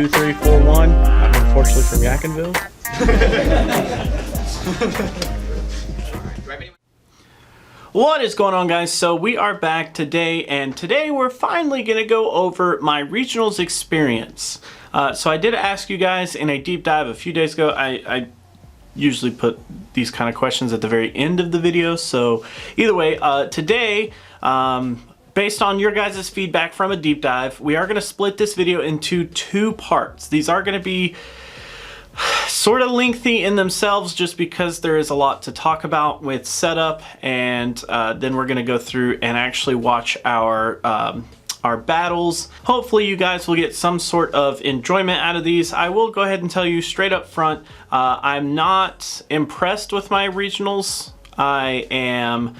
2341. I'm unfortunately from Yadkinville. What is going on, guys? So we are back today, and today we're finally going to go over my regionals experience. So I did ask you guys in a deep dive a few days ago. I usually put these kind of questions at the very end of the video. So either way, today, based on your guys' feedback from a deep dive, we are going to split this video into two parts. These are going to be sort of lengthy in themselves just because there is a lot to talk about with setup, and then we're going to go through and actually watch our battles. Hopefully you guys will get some sort of enjoyment out of these. I will go ahead and tell you straight up front, I'm not impressed with my regionals. I am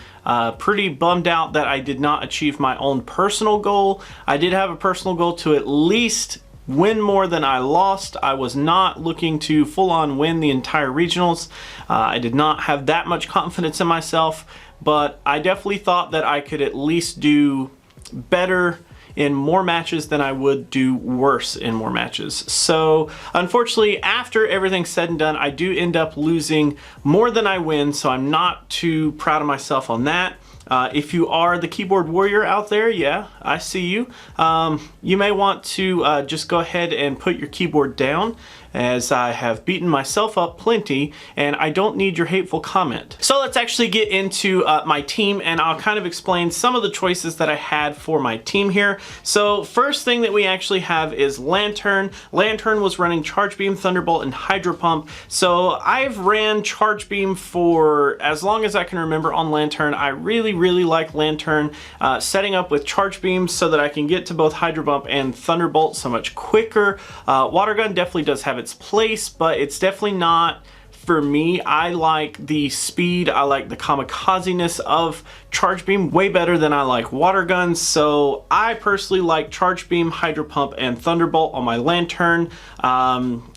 pretty bummed out that I did not achieve my own personal goal. I did have a personal goal to at least win more than I lost. I was not looking to full-on win the entire regionals. I did not have that much confidence in myself, but I definitely thought that I could at least do better in more matches than I would do worse in more matches. So unfortunately, after everything's said and done, I do end up losing more than I win, so I'm not too proud of myself on that. If you are the keyboard warrior out there, yeah, I see you. You may want to just go ahead and put your keyboard down, as I have beaten myself up plenty and I don't need your hateful comment. So let's actually get into my team, and I'll kind of explain some of the choices that I had for my team here. So first thing that we actually have is Lantern. Lantern was running Charge Beam, Thunderbolt, and Hydro Pump. So I've ran Charge Beam for as long as I can remember on Lantern. I really like Lantern, setting up with Charge Beam so that I can get to both Hydro Pump and Thunderbolt so much quicker. Water Gun definitely does have its place, but it's definitely not for me. I like the speed, I like the kamikaze-ness of Charge Beam way better than I like Water Gun, so I personally like Charge Beam, Hydro Pump, and Thunderbolt on my Lantern.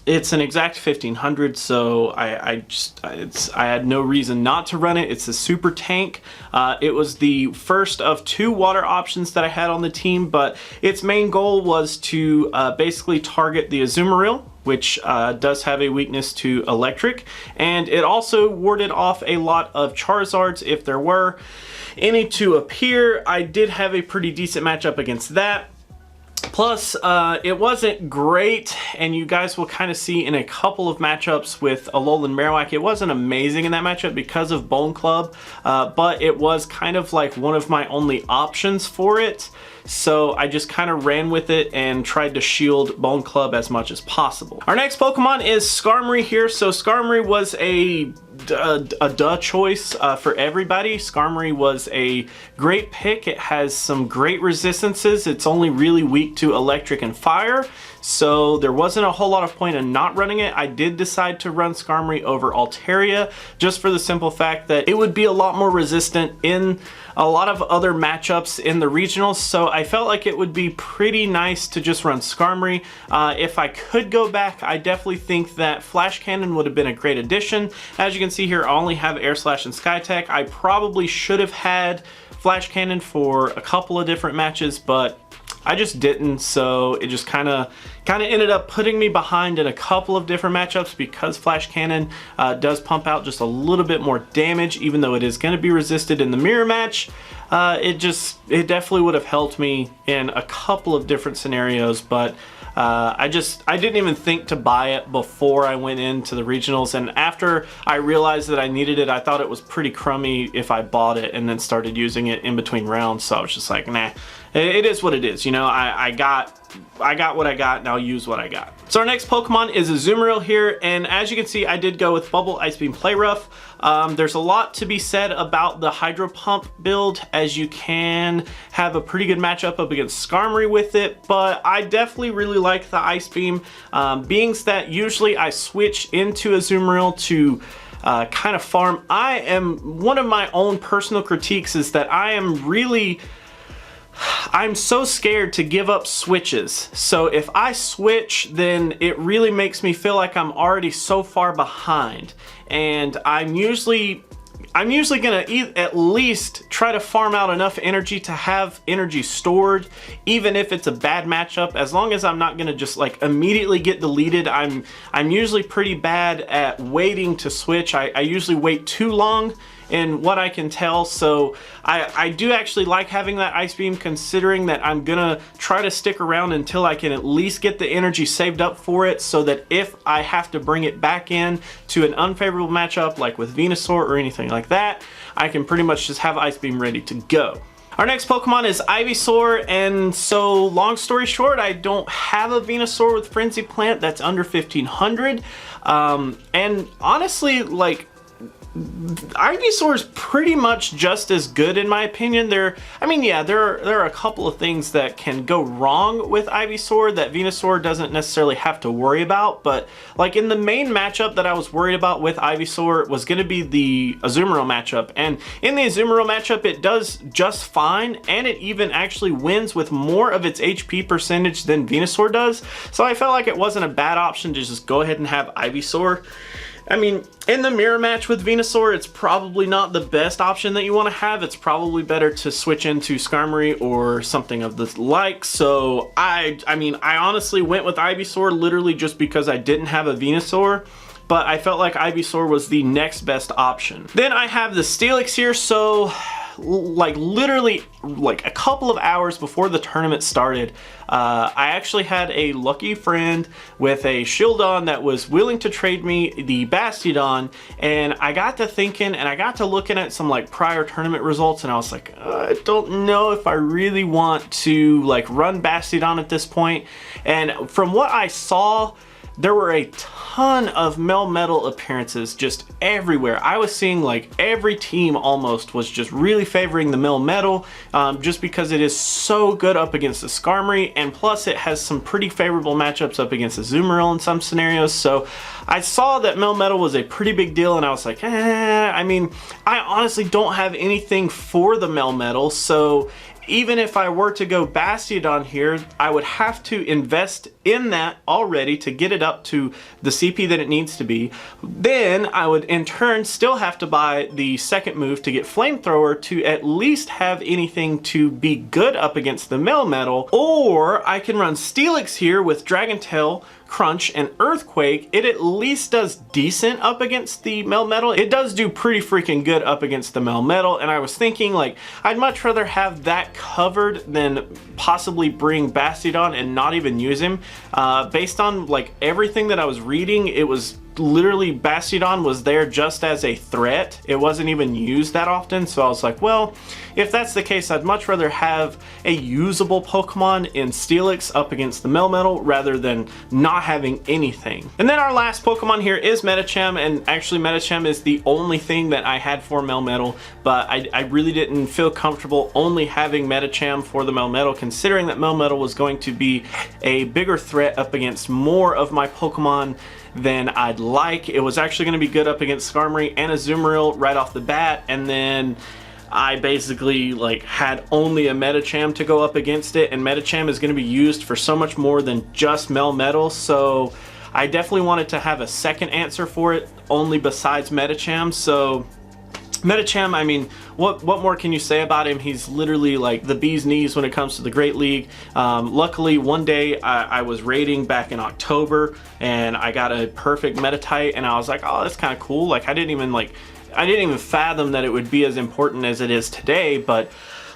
It's an exact 1500, so I had no reason not to run it. It's a super tank. It was the first of two water options that I had on the team, but its main goal was to basically target the Azumarill, which does have a weakness to electric, and it also warded off a lot of Charizards if there were any to appear. I did have a pretty decent matchup against that. Plus, it wasn't great, and you guys will kind of see in a couple of matchups with Alolan Marowak, it wasn't amazing in that matchup because of Bone Club, but it was kind of like one of my only options for it. So I just kind of ran with it and tried to shield Bone Club as much as possible. Our next Pokemon is Skarmory here. So Skarmory was a duh choice for everybody. Skarmory was a great pick. It has some great resistances. It's only really weak to electric and fire, so there wasn't a whole lot of point in not running it. I did decide to run Skarmory over Altaria just for the simple fact that it would be a lot more resistant in a lot of other matchups in the regionals, so I felt like it would be pretty nice to just run Skarmory. If I could go back, I definitely think that Flash Cannon would have been a great addition. As you can see here, I only have Air Slash and Sky Attack. I probably should have had Flash Cannon for a couple of different matches, but I just didn't, so it just kind of ended up putting me behind in a couple of different matchups because Flash Cannon does pump out just a little bit more damage, even though it is going to be resisted in the mirror match. It definitely would have helped me in a couple of different scenarios, but I didn't even think to buy it before I went into the regionals, and after I realized that I needed it, I thought it was pretty crummy if I bought it and then started using it in between rounds, so I was just like, nah, it is what it is, you know. I got what I got, and I'll use what I got. So our next Pokemon is Azumarill here, and as you can see, I did go with Bubble, Ice Beam, Play Rough. There's a lot to be said about the Hydro Pump build, as you can have a pretty good matchup up against Skarmory with it, but I definitely really like the Ice Beam, being that usually I switch into Azumarill to kind of farm. One of my own personal critiques is that I'm so scared to give up switches. So if I switch, then it really makes me feel like I'm already so far behind. And I'm usually I'm usually gonna at least try to farm out enough energy to have energy stored, even if it's a bad matchup. As long as I'm not gonna just like immediately get deleted. I'm usually pretty bad at waiting to switch. I usually wait too long in what I can tell, so I do actually like having that Ice Beam, considering that I'm gonna try to stick around until I can at least get the energy saved up for it, so that if I have to bring it back in to an unfavorable matchup like with Venusaur or anything like that, I can pretty much just have Ice Beam ready to go. Our next Pokemon is Ivysaur, and so long story short, I don't have a Venusaur with Frenzy Plant that's under 1500, and honestly, like, Ivysaur is pretty much just as good in my opinion. There are a couple of things that can go wrong with Ivysaur that Venusaur doesn't necessarily have to worry about, but like in the main matchup that I was worried about with Ivysaur was going to be the Azumarill matchup, and in the Azumarill matchup it does just fine, and it even actually wins with more of its HP percentage than Venusaur does, so I felt like it wasn't a bad option to just go ahead and have Ivysaur. I mean, in the mirror match with Venusaur, it's probably not the best option that you want to have. It's probably better to switch into Skarmory or something of the like. So I honestly went with Ivysaur literally just because I didn't have a Venusaur, but I felt like Ivysaur was the next best option. Then I have the Steelix here, so like literally like a couple of hours before the tournament started, I actually had a lucky friend with a Shieldon that was willing to trade me the Bastiodon, and I got to thinking and I got to looking at some like prior tournament results, and I was like, I don't know if I really want to like run Bastiodon at this point. And from what I saw, there were a ton of Melmetal appearances just everywhere. I was seeing like every team almost was just really favoring the Melmetal, just because it is so good up against the Skarmory, and plus it has some pretty favorable matchups up against the Azumarill in some scenarios. So I saw that Melmetal was a pretty big deal, and I was like, I mean, I honestly don't have anything for the Melmetal, so even if I were to go Bastiodon here, I would have to invest in that already to get it up to the CP that it needs to be. Then I would in turn still have to buy the second move to get Flamethrower to at least have anything to be good up against the Melmetal. Or I can run Steelix here with Dragon Tail, Crunch, and Earthquake. It at least does decent up against the Melmetal. It does do pretty freaking good up against the Melmetal, and I was thinking like I'd much rather have that covered than possibly bring Bastiodon and not even use him. Based on like everything that I was reading, it was literally Bastiodon was there just as a threat. It wasn't even used that often, so I was like, well, if that's the case, I'd much rather have a usable Pokemon in Steelix up against the Melmetal rather than not having anything. And then our last Pokemon here is Medicham, and actually Medicham is the only thing that I had for Melmetal, but I really didn't feel comfortable only having Medicham for the Melmetal, considering that Melmetal was going to be a bigger threat up against more of my Pokemon than I'd like. It was actually going to be good up against Skarmory and Azumarill right off the bat, and then I basically like had only a Medicham to go up against it, and Medicham is going to be used for so much more than just Melmetal, so I definitely wanted to have a second answer for it only besides Medicham. So Medicham, I mean, what more can you say about him? He's literally like the bee's knees when it comes to the Great League. Luckily, one day I was raiding back in October, and I got a perfect Metatite, and I was like, oh, that's kind of cool. Like I didn't even fathom that it would be as important as it is today. But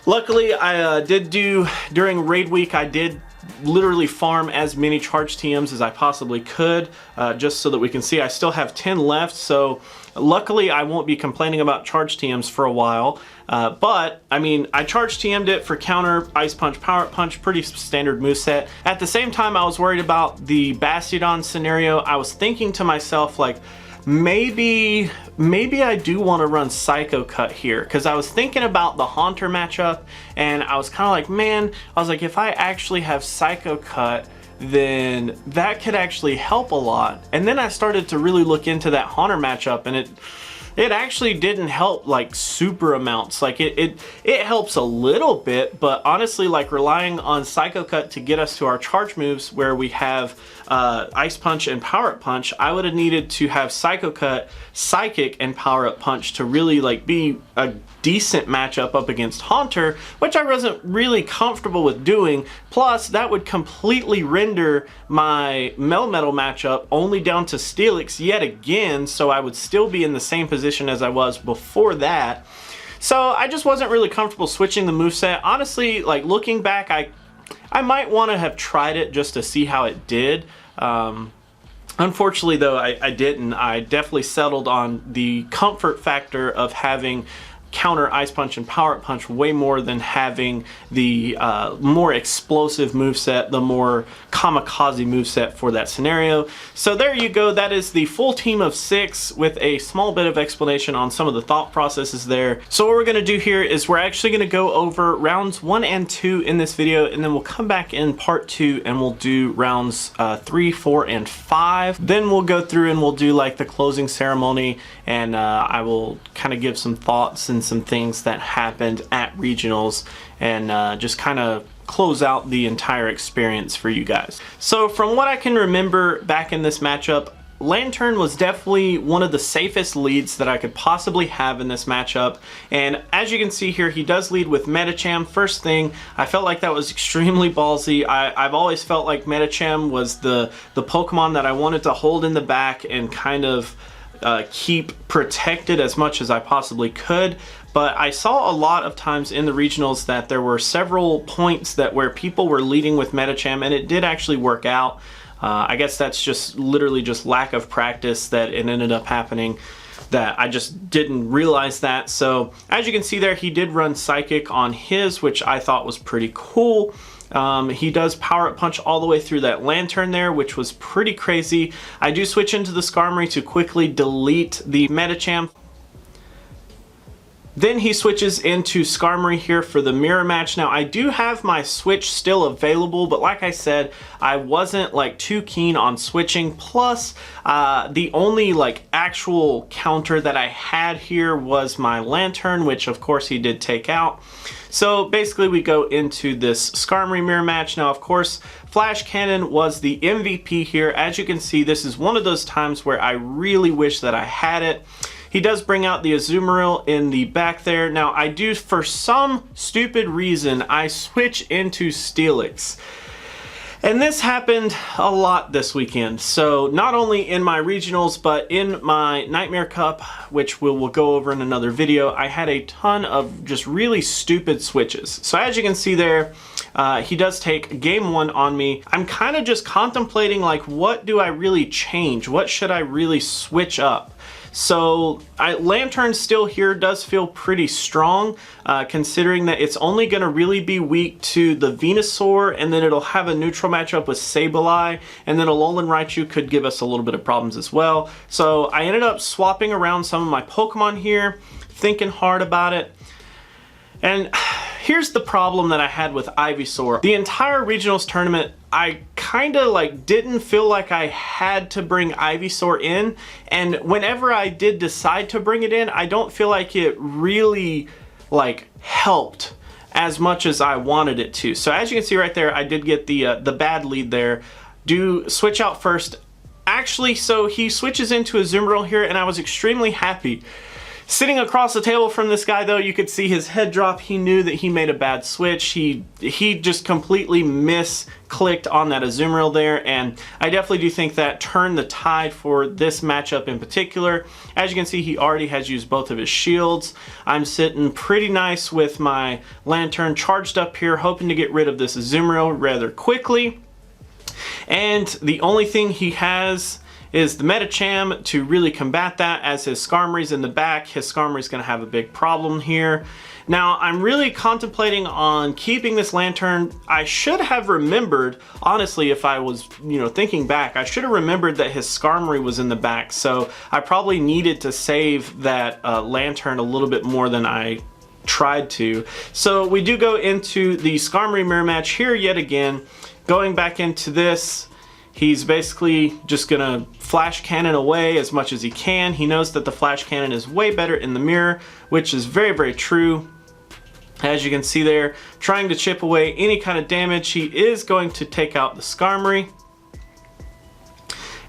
luckily, I did do during raid week. I did literally farm as many charge TMs as I possibly could, just so that we can see I still have 10 left. So luckily I won't be complaining about charge TMs for a while, but I mean, I charge TM'd it for counter, Ice Punch, Power Punch, pretty standard moveset. At the same time, I was worried about the Bastiodon scenario. I was thinking to myself like, maybe I do want to run Psycho Cut here, because I was thinking about the Haunter matchup, and I was kind of like, man, I was like, if I actually have Psycho Cut, then that could actually help a lot. And then I started to really look into that Haunter matchup, and it actually didn't help like super amounts. Like it helps a little bit, but honestly, like relying on Psycho Cut to get us to our charge moves where we have Ice Punch and Power Up Punch, I would have needed to have Psycho Cut, Psychic, and Power Up Punch to really like be a decent matchup up against Haunter, which I wasn't really comfortable with doing. Plus, that would completely render my Melmetal matchup only down to Steelix yet again, so I would still be in the same position as I was before that. So I just wasn't really comfortable switching the moveset. Honestly, like looking back, I might want to have tried it just to see how it did. Unfortunately though, I didn't. I definitely settled on the comfort factor of having counter Ice Punch and Power Up Punch way more than having the more explosive moveset, the more kamikaze moveset for that scenario. So there you go, that is the full team of 6 with a small bit of explanation on some of the thought processes there. So what we're going to do here is we're actually going to go over rounds 1 and 2 in this video, and then we'll come back in part 2 and we'll do rounds 3, 4, and 5. Then we'll go through and we'll do like the closing ceremony, and I will kind of give some thoughts and some things that happened at regionals, and just kind of close out the entire experience for you guys. So from what I can remember back in this matchup, Lantern was definitely one of the safest leads that I could possibly have in this matchup, and as you can see here, he does lead with Medicham. First thing, I felt like that was extremely ballsy. I've always felt like Medicham was the Pokemon that I wanted to hold in the back and kind of keep protected as much as I possibly could. But I saw a lot of times in the regionals that there were several points where people were leading with Medicham, and it did actually work out. I guess that's just literally just lack of practice that it ended up happening, that I just didn't realize that. So as you can see there, he did run Psychic on his, which I thought was pretty cool. He does Power Up Punch all the way through that Lantern there, which was pretty crazy. I do switch into the Skarmory to quickly delete the Medicham. Then he switches into Skarmory here for the mirror match. Now I do have my switch still available, but like I said, I wasn't like too keen on switching. Plus, the only like actual counter that I had here was my Lantern, which of course he did take out. So basically we go into this Skarmory mirror match. Now of course, Flash Cannon was the MVP here. As you can see, this is one of those times where I really wish that I had it. He does bring out the Azumarill in the back there. Now I do, for some stupid reason, I switch into Steelix. And this happened a lot this weekend. So not only in my regionals, but in my Nightmare Cup, which we'll go over in another video, I had a ton of just really stupid switches. So as you can see there, he does take game 1 on me. I'm kind of just contemplating like, what do I really change? What should I really switch up? So Lantern still here does feel pretty strong, considering that it's only going to really be weak to the Venusaur, and then it'll have a neutral matchup with Sableye, and then Alolan Raichu could give us a little bit of problems as well. So I ended up swapping around some of my Pokemon here, thinking hard about it. And here's the problem that I had with Ivysaur. The entire regionals tournament, I kind of like didn't feel like I had to bring Ivysaur in, and whenever I did decide to bring it in, I don't feel like it really like helped as much as I wanted it to. So as you can see right there, I did get the bad lead there. Do switch out first. Actually, so he switches into a Azumarill here, and I was extremely happy. Sitting across the table from this guy though, you could see his head drop. He knew that he made a bad switch. He just completely misclicked on that Azumarill there, and I definitely do think that turned the tide for this matchup in particular. As you can see, he already has used both of his shields. I'm sitting pretty nice with my Lantern charged up here, hoping to get rid of this Azumarill rather quickly. And the only thing he has is the Medicham to really combat that. As his Skarmory's in the back, his Skarmory's going to have a big problem here. Now, I'm really contemplating on keeping this Lantern. I should have remembered, honestly, if I was, thinking back, I should have remembered that his Skarmory was in the back, so I probably needed to save that Lantern a little bit more than I tried to. So we do go into the Skarmory mirror match here yet again. Going back into this, he's basically just gonna Flash Cannon away as much as he can. He knows that the Flash Cannon is way better in the mirror, which is very, very true. As you can see there, trying to chip away any kind of damage. He is going to take out the Skarmory.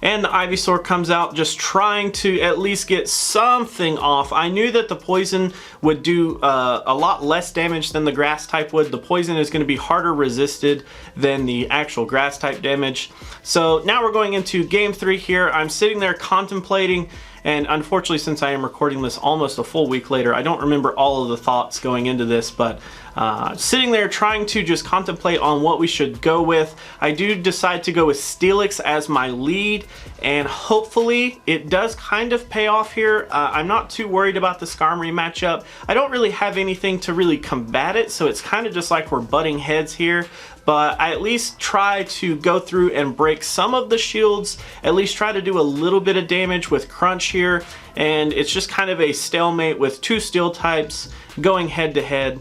And the Ivysaur comes out just trying to at least get something off. I knew that the poison would do a lot less damage than the grass type would. The poison is going to be harder resisted than the actual grass type damage. So now we're going into game 3 here. I'm sitting there contemplating, and unfortunately, since I am recording this almost a full week later, I don't remember all of the thoughts going into this, but sitting there trying to just contemplate on what we should go with. I do decide to go with Steelix as my lead, and hopefully it does kind of pay off here. I'm not too worried about the Skarmory matchup. I don't really have anything to really combat it, so it's kind of just like we're butting heads here. But I at least try to go through and break some of the shields, at least try to do a little bit of damage with Crunch here, and it's just kind of a stalemate with 2 steel types going head to head.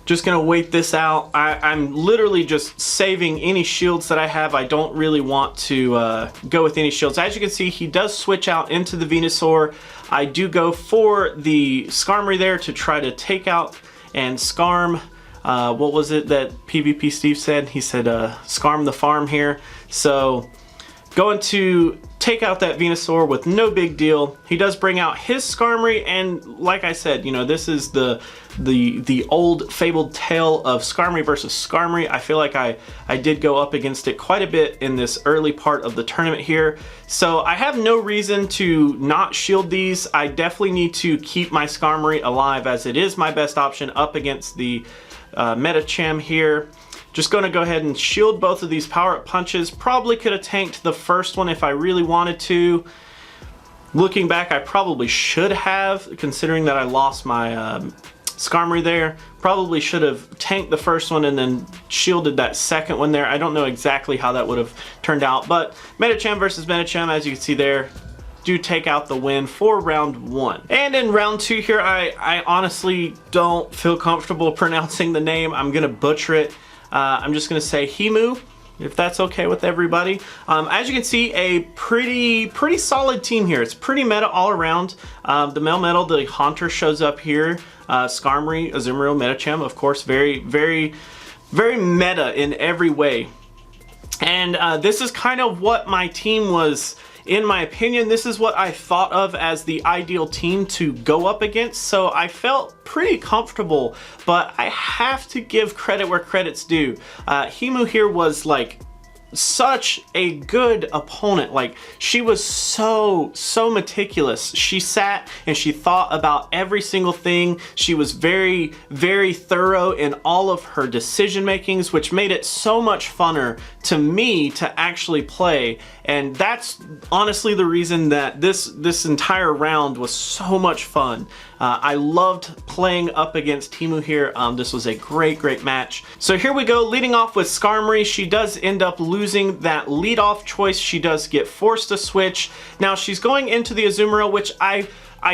Just gonna wait this out. I'm literally just saving any shields that I have. I don't really want to go with any shields. As you can see, he does switch out into the Venusaur. I do go for the Skarmory there to try to take out and Skarm. What was it that PvP Steve said? He said Skarm the farm here. So going to take out that Venusaur with no big deal. He does bring out his Skarmory, and like I said, you know, this is the old fabled tale of Skarmory versus Skarmory. I feel like I did go up against it quite a bit in this early part of the tournament here. So I have no reason to not shield these. I definitely need to keep my Skarmory alive, as it is my best option up against the Medicham here. Just going to go ahead and shield both of these power-up punches. Probably could have tanked the first one if I really wanted to. Looking back, I probably should have, considering that I lost my Skarmory there. Probably should have tanked the first one and then shielded that second one there. I don't know exactly how that would have turned out, but Medicham versus Medicham, as you can see there, do take out the win for round 1. And in round 2 here, I honestly don't feel comfortable pronouncing the name. I'm gonna butcher it. I'm just gonna say Himu, if that's okay with everybody. As you can see, a pretty solid team here. It's pretty meta all around. The Melmetal, the Haunter shows up here. Skarmory, Azumarill, Medicham, of course, very meta in every way. And this is kind of what my team was. In my opinion, this is what I thought of as the ideal team to go up against, so I felt pretty comfortable, but I have to give credit where credit's due. Himu here was like such a good opponent. Like, she was so meticulous. She sat and she thought about every single thing. She was very thorough in all of her decision makings, which made it so much funner to me to actually play. And that's honestly the reason that this entire round was so much fun. I loved playing up against Himu here. This was a great match. So here we go, leading off with Skarmory. She does end up losing that lead-off choice. She does get forced to switch. Now she's going into the Azumarill, which I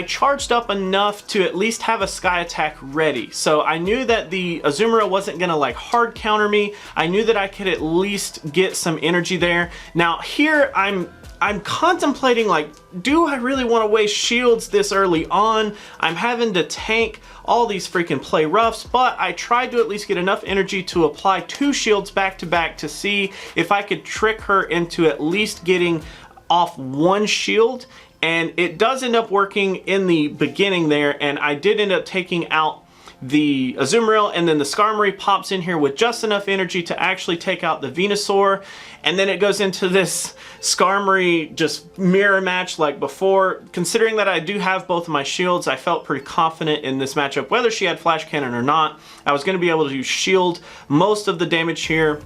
charged up enough to at least have a Sky Attack ready. So I knew that the Azumarill wasn't gonna like hard counter me. I knew that I could at least get some energy there. Now here I'm contemplating, like, do I really want to waste shields this early on? I'm having to tank all these freaking play roughs, but I tried to at least get enough energy to apply 2 shields back to back to see if I could trick her into at least getting off 1 shield. And it does end up working in the beginning there, and I did end up taking out the Azumarill, and then the Skarmory pops in here with just enough energy to actually take out the Venusaur, and then it goes into this Skarmory just mirror match like before. Considering that I do have both of my shields, I felt pretty confident in this matchup. Whether she had Flash Cannon or not, I was going to be able to shield most of the damage here,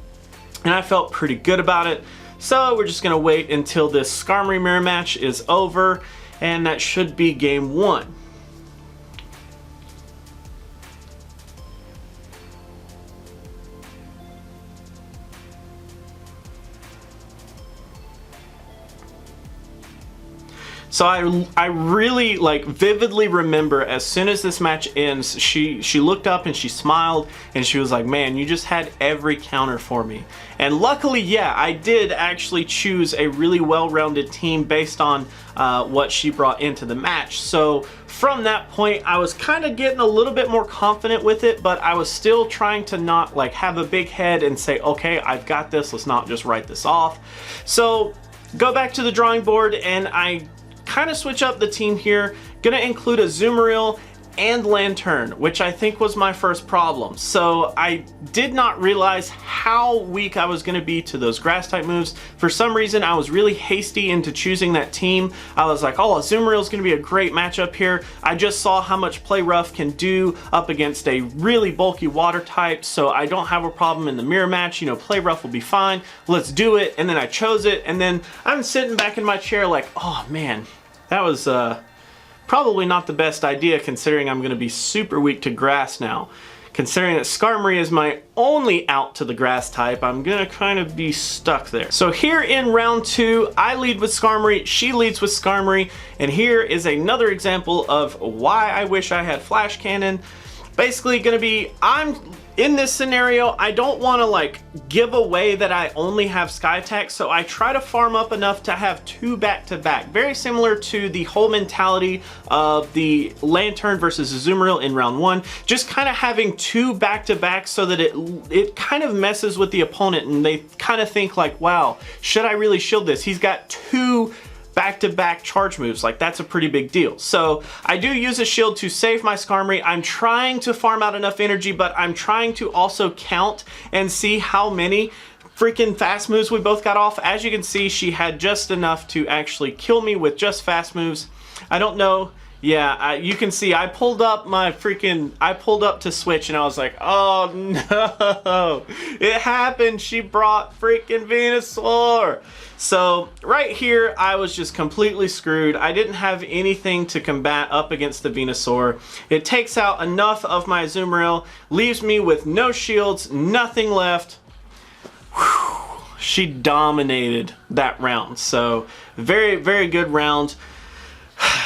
and I felt pretty good about it. So we're just going to wait until this Skarmory mirror match is over, and that should be game 1. So I really like vividly remember as soon as this match ends, she looked up and she smiled and she was like, man, you just had every counter for me. And luckily, yeah, I did actually choose a really well-rounded team based on what she brought into the match. So from that point, I was kind of getting a little bit more confident with it, but I was still trying to not like have a big head and say, okay, I've got this, let's not just write this off. So go back to the drawing board and I kind of switch up the team here. Gonna include a Azumarill and Lantern, which I think was my first problem. So I did not realize how weak I was gonna be to those grass type moves. For some reason, I was really hasty into choosing that team. I was like, oh, Azumarill is gonna be a great matchup here. I just saw how much Play Rough can do up against a really bulky water type, so I don't have a problem in the mirror match. You know, Play Rough will be fine. Let's do it. And then I chose it, and then I'm sitting back in my chair like, oh man, that was probably not the best idea considering I'm going to be super weak to grass now. Considering that Skarmory is my only out to the grass type, I'm going to kind of be stuck there. So here in round 2, I lead with Skarmory, she leads with Skarmory, and here is another example of why I wish I had Flash Cannon. Basically going to be, in this scenario, I don't want to like give away that I only have Sky Attack, so I try to farm up enough to have 2 back-to-back. Very similar to the whole mentality of the Lantern versus Azumarill in round 1. Just kind of having 2 back-to-back so that it kind of messes with the opponent and they kind of think like, wow, should I really shield this? He's got 2 back-to-back charge moves, like that's a pretty big deal. So I do use a shield to save my Skarmory. I'm trying to farm out enough energy, but I'm trying to also count and see how many freaking fast moves we both got off. As you can see, she had just enough to actually kill me with just fast moves. I don't know. Yeah, you can see I pulled up to switch and I was like, oh no, it happened. She brought freaking Venusaur. So right here, I was just completely screwed. I didn't have anything to combat up against the Venusaur. It takes out enough of my Azumarill, leaves me with no shields, nothing left. Whew. She dominated that round. So very, very good round.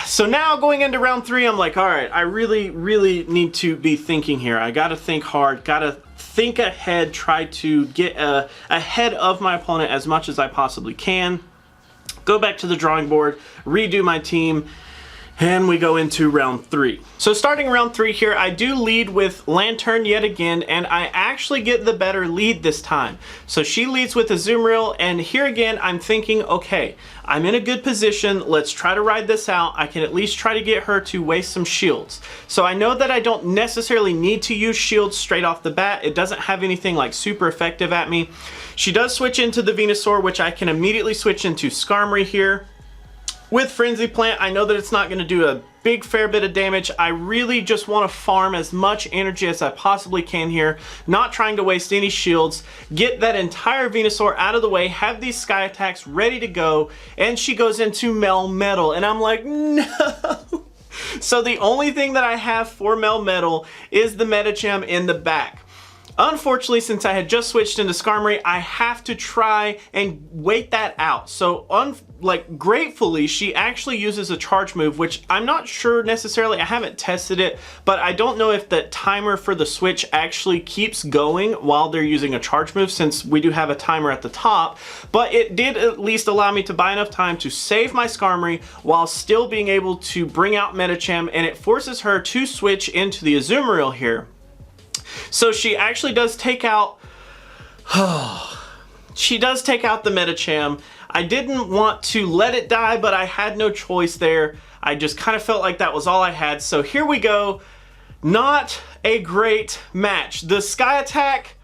So now going into round 3, I'm like, all right, I really, really need to be thinking here. I got to think hard, got to think ahead, try to get ahead of my opponent as much as I possibly can. Go back to the drawing board, redo my team, and we go into round 3. So starting round 3 here, I do lead with Lantern yet again, and I actually get the better lead this time. So she leads with Azumarill, and here again, I'm thinking, okay, I'm in a good position. Let's try to ride this out. I can at least try to get her to waste some shields. So I know that I don't necessarily need to use shields straight off the bat. It doesn't have anything like super effective at me. She does switch into the Venusaur, which I can immediately switch into Skarmory here. With Frenzy Plant, I know that it's not going to do a big fair bit of damage. I really just want to farm as much energy as I possibly can here, not trying to waste any shields, get that entire Venusaur out of the way, have these Sky Attacks ready to go, and she goes into Melmetal, and I'm like, no! So the only thing that I have for Melmetal is the Medicham in the back. Unfortunately, since I had just switched into Skarmory, I have to try and wait that out. So, gratefully, she actually uses a charge move, which I'm not sure necessarily. I haven't tested it, but I don't know if the timer for the switch actually keeps going while they're using a charge move, since we do have a timer at the top. But it did at least allow me to buy enough time to save my Skarmory while still being able to bring out Medicham, and it forces her to switch into the Azumarill here. So she actually does take out, she does take out the Medicham. I didn't want to let it die, but I had no choice there. I just kind of felt like that was all I had. So here we go. Not a great match. The Sky Attack,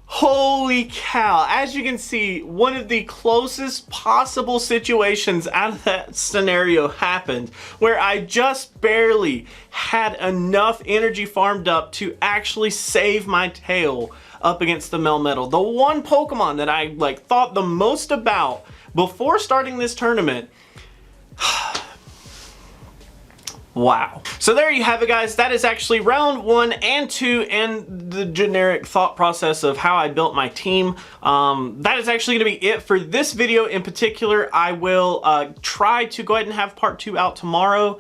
holy cow. As you can see, one of the closest possible situations out of that scenario happened, where I just barely had enough energy farmed up to actually save my tail up against the Melmetal. The one Pokemon that I thought the most about before starting this tournament. Wow. So there you have it, guys. That is actually round 1 and 2 and the generic thought process of how I built my team. That is actually going to be it for this video in particular. I will try to go ahead and have part 2 out tomorrow.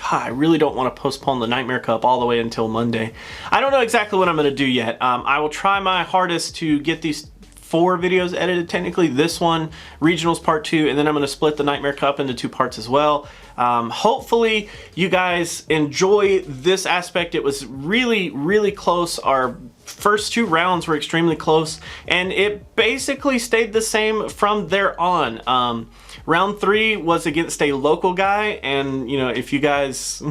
I really don't want to postpone the Nightmare Cup all the way until Monday. I don't know exactly what I'm going to do yet. I will try my hardest to get these 4 videos edited technically. This one, Regionals Part 2, and then I'm going to split the Nightmare Cup into 2 parts as well. Hopefully you guys enjoy this aspect. It was really close. Our first 2 rounds were extremely close, and it basically stayed the same from there on. Round 3 was against a local guy, and you know, if you guys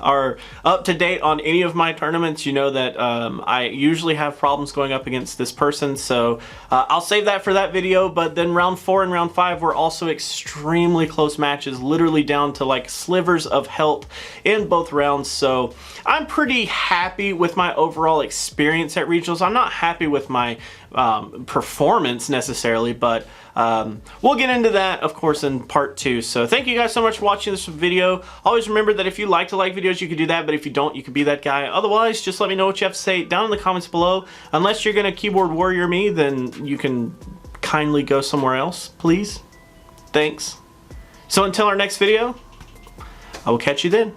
are up to date on any of my tournaments, you know that I usually have problems going up against this person, so I'll save that for that video. But then round 4 and round 5 were also extremely close matches, literally down to like slivers of health in both rounds. So I'm pretty happy with my overall experience at regionals. I'm not happy with my performance necessarily, but we'll get into that, of course, in part 2. So thank you guys so much for watching this video. Always remember that if you like to like videos, you can do that, but if you don't, you can be that guy. Otherwise, just let me know what you have to say down in the comments below. Unless you're gonna keyboard warrior me, then you can kindly go somewhere else, please. Thanks. So until our next video, I will catch you then.